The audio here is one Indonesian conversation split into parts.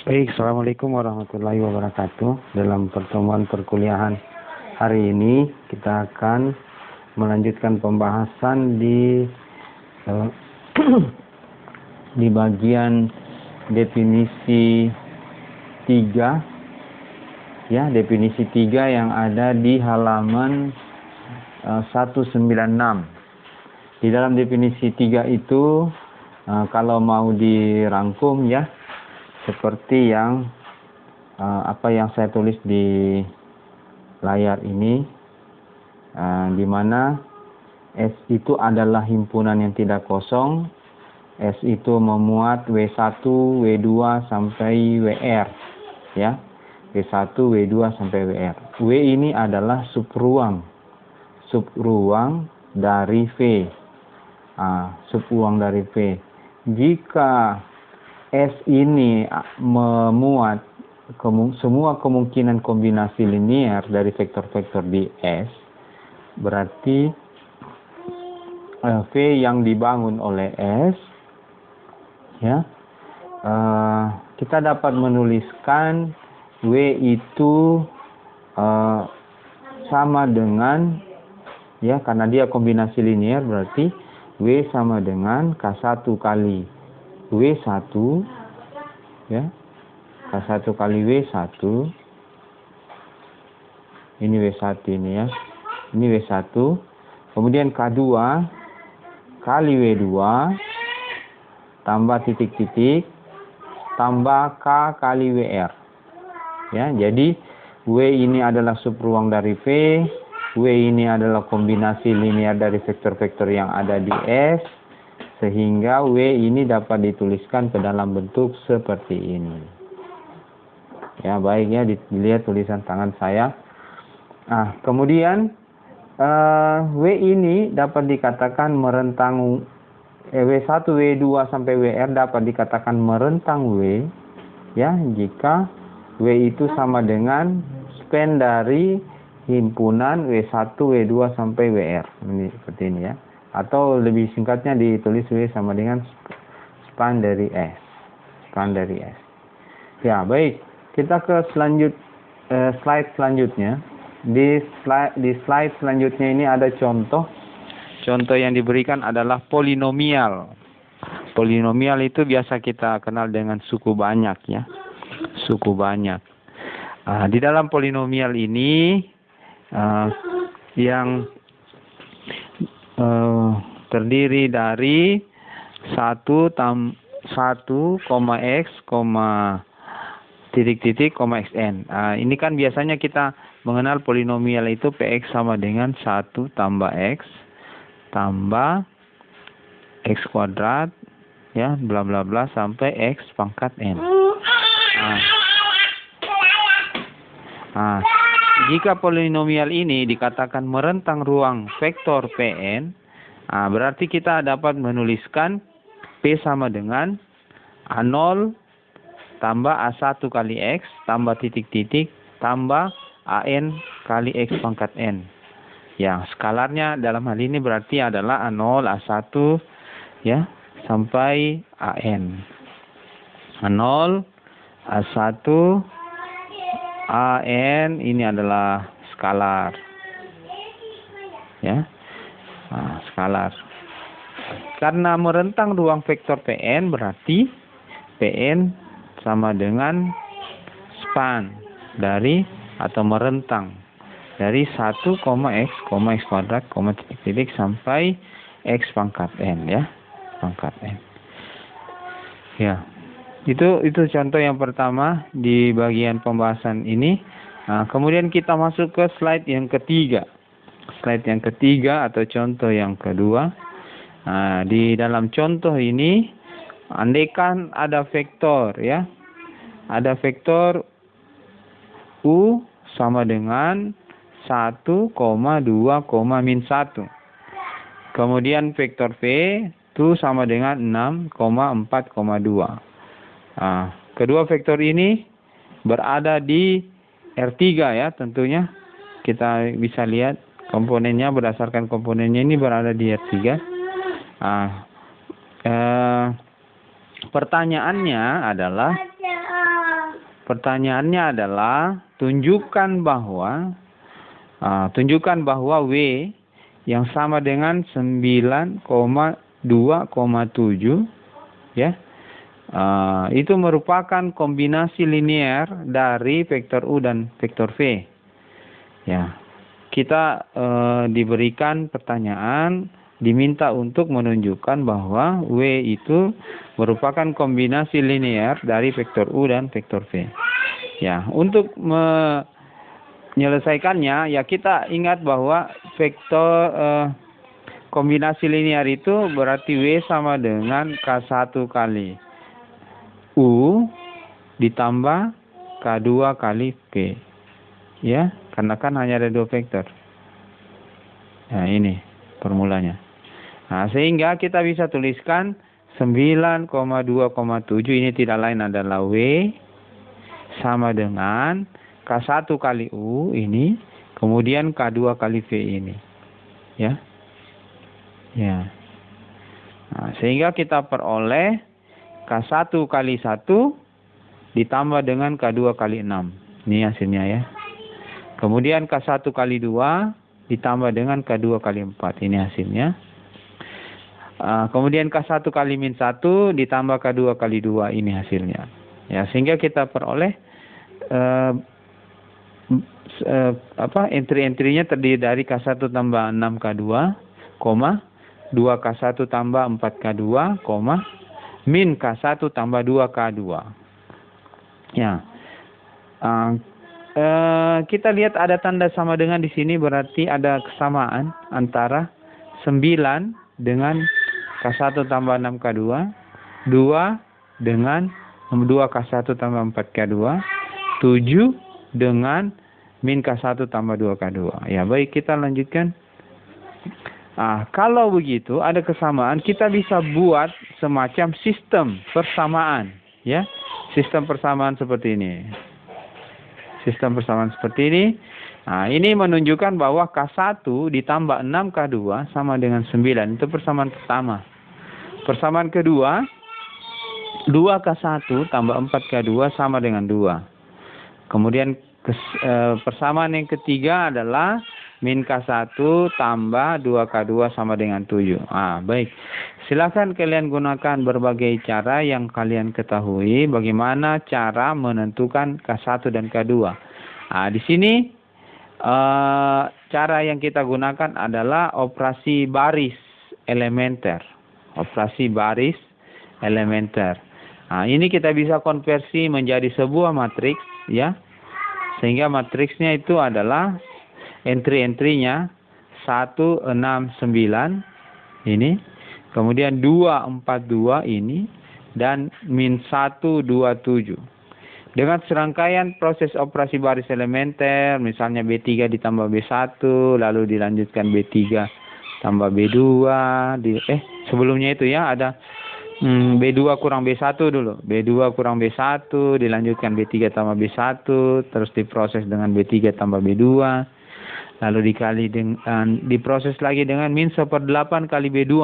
Baik, Assalamualaikum warahmatullahi wabarakatuh. Dalam pertemuan perkuliahan hari ini kita akan melanjutkan pembahasan di di bagian definisi 3 ya, definisi 3 yang ada di halaman 196. Di dalam definisi 3 itu kalau mau dirangkum ya, seperti yang apa yang saya tulis di layar ini, di mana S itu adalah himpunan yang tidak kosong. S itu memuat W1, W2 sampai WR ya. W1, W2 sampai WR. W ini adalah subruang dari V. Subruang dari V. Jika S ini memuat semua kemungkinan kombinasi linear dari vektor-vektor di S, berarti V yang dibangun oleh S ya, kita dapat menuliskan W itu sama dengan ya, karena dia kombinasi linear, berarti W sama dengan K1 kali W1 ya, K1 kali W1, ini W1 ini ya, ini W1, kemudian K2 kali W2 tambah titik-titik tambah K kali WR ya. Jadi W ini adalah subruang dari V, W ini adalah kombinasi linear dari vektor-vektor yang ada di S, sehingga W ini dapat dituliskan ke dalam bentuk seperti ini. Ya, baik ya, dilihat tulisan tangan saya. Kemudian W ini dapat dikatakan merentang W1, W2 sampai WR dapat dikatakan merentang W ya, jika W itu sama dengan span dari himpunan W1, W2 sampai WR. Ini seperti ini ya. Atau lebih singkatnya ditulis W sama dengan span dari S. Span dari S. Ya, baik. Kita ke slide selanjutnya. Di slide selanjutnya ini ada contoh. Contoh yang diberikan adalah polinomial. Polinomial itu biasa kita kenal dengan suku banyak ya. Suku banyak. Di dalam polinomial ini yang terdiri dari 1, X, titik-titik, Xn. Ini kan biasanya kita mengenal polinomial itu Px sama dengan 1 tambah X tambah X kuadrat ya, bla bla bla sampai X pangkat N. Jika polinomial ini dikatakan merentang ruang vektor Pn, berarti kita dapat menuliskan P sama dengan A0 tambah A1 kali X tambah titik-titik tambah AN kali X pangkat N. Yang skalarnya dalam hal ini berarti adalah A0, A1 ya, sampai AN. A0, A1, AN ini adalah skalar ya, skalar. Karena merentang ruang vektor Pn, berarti Pn sama dengan span dari atau merentang dari 1, X kuadrat, titik-titik sampai X pangkat N ya, pangkat N. Ya. Itu contoh yang pertama di bagian pembahasan ini. Kemudian kita masuk ke slide yang ketiga. Slide yang ketiga atau contoh yang kedua. Di dalam contoh ini, andaikan ada vektor ya. Ada vektor U sama dengan 1, 2, min 1. Kemudian vektor V itu sama dengan 6, 4,2. Kedua vektor ini berada di R3 ya, tentunya kita bisa lihat komponennya, berdasarkan komponennya ini berada di R3. Pertanyaannya adalah Pertanyaannya adalah tunjukkan bahwa W yang sama dengan 9,2,7 ya. Itu merupakan kombinasi linear dari vektor U dan vektor V. Ya. Kita diberikan pertanyaan, diminta untuk menunjukkan bahwa W itu merupakan kombinasi linear dari vektor U dan vektor V. Ya, untuk menyelesaikannya ya kita ingat bahwa vektor kombinasi linear itu berarti W sama dengan K1 kali U ditambah K2 kali V. Ya, karena kan hanya ada 2 vektor. Nah, ini formulanya. Nah, sehingga kita bisa tuliskan 9,2,7 ini tidak lain adalah W sama dengan K1 kali U ini, kemudian K2 kali V ini. Ya. Ya. Nah, sehingga kita peroleh K1 kali 1 ditambah dengan K2 kali 6. Ini hasilnya ya. Kemudian K1 kali 2 ditambah dengan K2 kali 4. Ini hasilnya. Kemudian K1 kali min 1 ditambah K2 kali 2. Ini hasilnya. Ya, sehingga kita peroleh entry-entrynya terdiri dari K1 tambah 6K2, 2K1 tambah 4K2, min K1 tambah 2K2. Ya. Kita lihat ada tanda sama dengan di sini, berarti ada kesamaan antara 9 dengan K1 tambah 6K2, 2 dengan 2K1 tambah 4K2, 7 dengan min K1 tambah 2K2. Ya, baik, kita lanjutkan. Kalau begitu ada kesamaan, kita bisa buat semacam sistem persamaan, ya. Sistem persamaan seperti ini. Sistem persamaan seperti ini. Nah, ini menunjukkan bahwa K1 ditambah 6K2 sama dengan 9. Itu persamaan pertama. Persamaan kedua, 2K1 tambah 4K2 sama dengan 2. Kemudian persamaan yang ketiga adalah min K1 tambah 2K2 sama dengan 7. Baik. Silakan kalian gunakan berbagai cara yang kalian ketahui bagaimana cara menentukan K1 dan K2. Di sini cara yang kita gunakan adalah operasi baris elementer. Operasi baris elementer. Ini kita bisa konversi menjadi sebuah matriks, ya. Sehingga matriksnya itu adalah entry-entrynya 1, 6, 9 ini, kemudian 2, 4, 2 ini, dan min 1, 2, 7. Dengan serangkaian proses operasi baris elementer, misalnya B3 ditambah B1, lalu dilanjutkan B3 tambah B2, sebelumnya itu ya ada B2 kurang B1 dulu. B2 kurang B1, dilanjutkan B3 tambah B1, terus diproses dengan B3 tambah B2. Lalu dikali dengan diproses lagi dengan min 1/8 kali B2.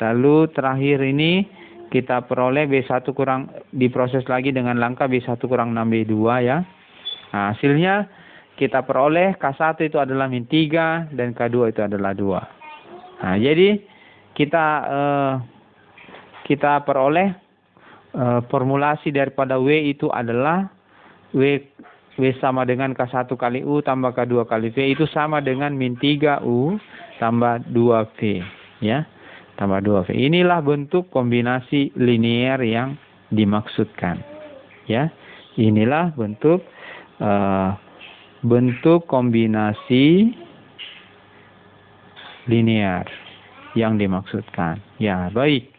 Lalu terakhir ini kita peroleh B1 kurang diproses lagi dengan langkah B1 kurang 6B2 ya. Hasilnya kita peroleh K1 itu adalah min 3 dan K2 itu adalah 2. Jadi kita peroleh formulasi daripada W itu adalah W sama dengan K1 kali U tambah K2 kali V itu sama dengan min 3U tambah 2V. Ya, tambah 2V. Inilah bentuk kombinasi linear yang dimaksudkan. Ya, inilah bentuk kombinasi linear yang dimaksudkan. Ya, baik.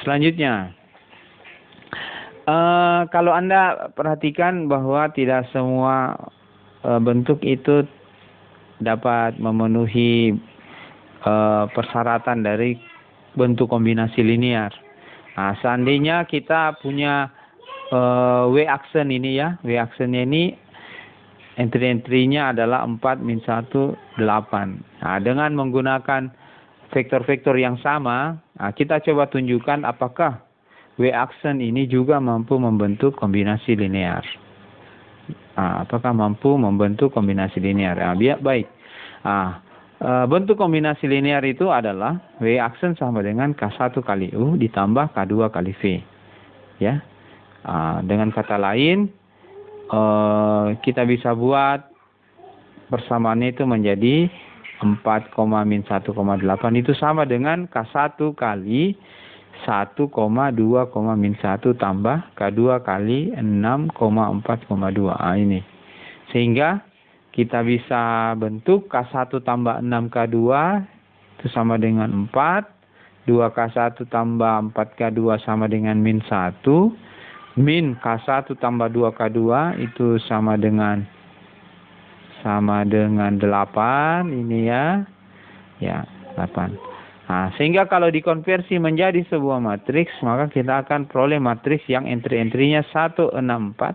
Selanjutnya. Kalau Anda perhatikan bahwa tidak semua bentuk itu dapat memenuhi persyaratan dari bentuk kombinasi linear. Seandainya kita punya W-aksen ini ya, W-aksennya ini entry-entrynya adalah 4, min 1, 8. Dengan menggunakan vektor-vektor yang sama, kita coba tunjukkan apakah W aksen ini juga mampu membentuk kombinasi linear. Apakah mampu membentuk kombinasi linear? Baik. Bentuk kombinasi linear itu adalah W aksen sama dengan K1 kali U ditambah K2 kali V. Ya. Dengan kata lain, kita bisa buat persamaannya itu menjadi 4,-1,8 itu sama dengan K1 kali 1,2,-1 tambah K2 kali 6,4,2. Ini. Sehingga kita bisa bentuk K1 tambah 6K2 itu sama dengan 4. 2K1 tambah 4K2 sama dengan -1. Min K1 tambah 2K2 itu sama dengan 8 ini ya. Ya, 8. Sehingga kalau dikonversi menjadi sebuah matriks, maka kita akan peroleh matriks yang entry-entrynya 1, 6, 4,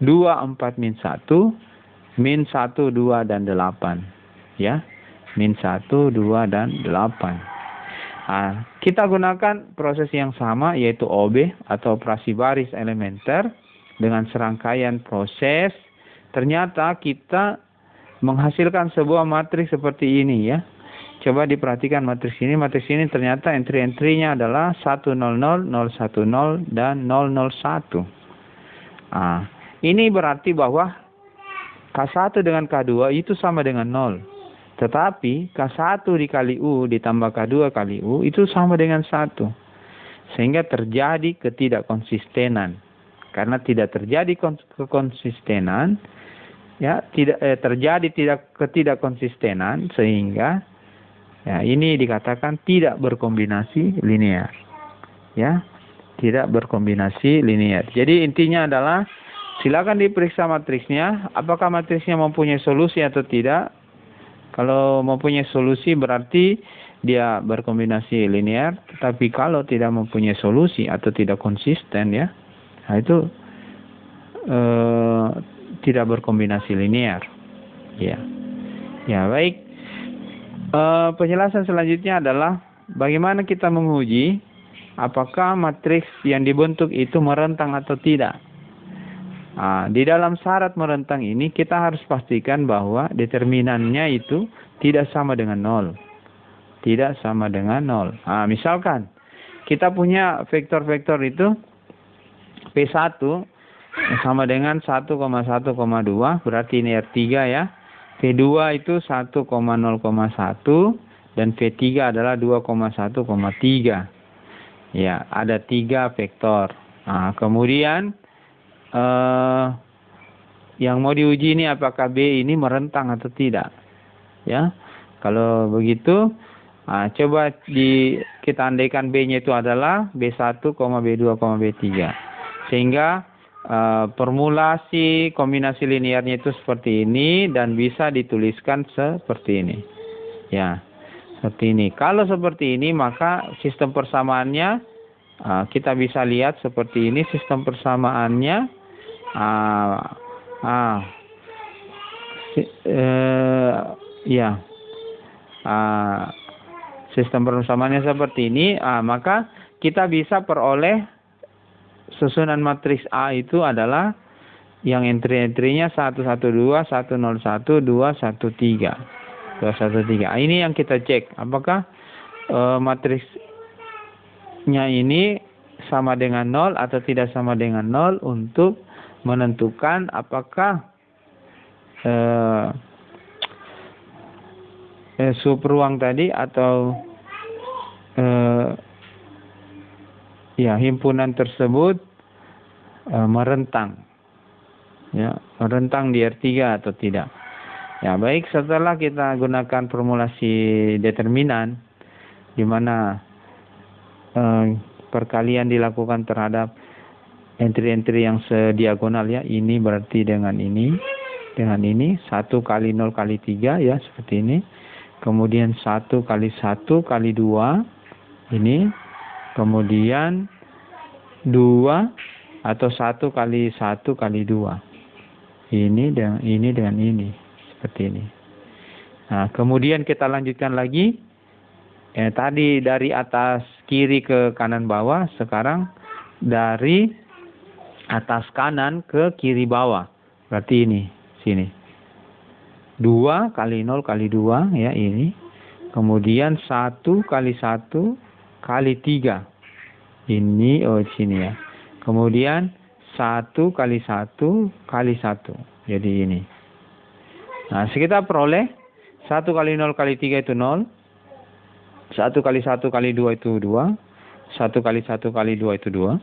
2, 4, -1, -1, 2, dan 8. Ya, -1, 2, dan 8. Kita gunakan proses yang sama, yaitu OB atau operasi baris elementer dengan serangkaian proses. Ternyata kita menghasilkan sebuah matriks seperti ini ya. Coba diperhatikan matriks ini. Matriks ini ternyata entry-entrynya adalah 100, 010, dan 001. Ini berarti bahwa K1 dengan K2 itu sama dengan 0. Tetapi K1 dikali U ditambah K2 kali U itu sama dengan 1. Sehingga terjadi ketidakkonsistenan. Karena tidak terjadi kekonsistenan, ya, terjadi ketidakkonsistenan, sehingga ya, ini dikatakan tidak berkombinasi linear. Ya, tidak berkombinasi linear. Jadi intinya adalah silakan diperiksa matriksnya, apakah matriksnya mempunyai solusi atau tidak. Kalau mempunyai solusi berarti dia berkombinasi linear, tetapi kalau tidak mempunyai solusi atau tidak konsisten ya, itu tidak berkombinasi linear. Ya. Ya, baik. Penjelasan selanjutnya adalah bagaimana kita menguji apakah matriks yang dibentuk itu merentang atau tidak. Di dalam syarat merentang ini kita harus pastikan bahwa determinannya itu tidak sama dengan 0. Tidak sama dengan 0. Misalkan kita punya vektor-vektor itu P1 sama dengan 1,1,2, berarti ini R3 ya. P2 itu 1,0,1 dan P3 adalah 2,1,3. Ya, ada 3 vektor. Kemudian yang mau diuji ini apakah B ini merentang atau tidak. Ya. Kalau begitu, coba kita andaikan B-nya itu adalah B1, B2, B3. Sehingga formulasi kombinasi linearnya itu seperti ini dan bisa dituliskan seperti ini. Ya, seperti ini. Kalau seperti ini maka sistem persamaannya kita bisa lihat seperti ini sistem persamaannya. Sistem persamaannya seperti ini. Maka kita bisa peroleh susunan matriks A itu adalah yang entry-entrynya 112, 101, 213. Ini yang kita cek. Apakah matriksnya ini sama dengan 0 atau tidak sama dengan 0 untuk menentukan apakah subruang tadi atau himpunan tersebut merentang. Ya, merentang di R3 atau tidak. Ya, baik, setelah kita gunakan formulasi determinan di mana perkalian dilakukan terhadap entry-entry yang sediagonal ya, ini berarti dengan ini, 1 kali 0 kali 3 ya, seperti ini. Kemudian 1 kali 1 kali 2 ini, kemudian 2 atau 1 kali 1 kali 2. Ini dengan ini, seperti ini. Nah, kemudian kita lanjutkan lagi. Tadi dari atas kiri ke kanan bawah, sekarang dari atas kanan ke kiri bawah. Berarti ini, sini. 2 kali 0 kali 2, ya ini. Kemudian 1 kali 1 kali 3. Ini, sini ya. Kemudian 1 kali 1 kali 1. Jadi ini. Nah, kita peroleh 1 kali 0 kali 3 itu 0. 1 kali 1 kali 2 itu 2. 1 kali 1 kali 2 itu 2.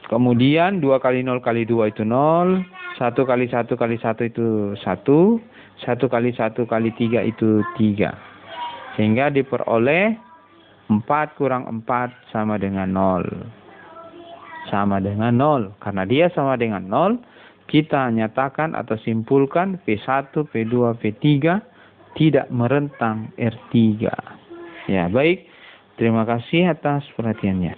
Kemudian 2 kali 0 kali 2 itu 0. 1 kali 1 kali 1 itu 1. 1 kali 1 kali 3 itu 3. Sehingga diperoleh 4 kurang 4 sama dengan 0. Sama dengan 0. Karena dia sama dengan 0, kita nyatakan atau simpulkan P1, P2, P3 tidak merentang R3. Ya, baik. Terima kasih atas perhatiannya.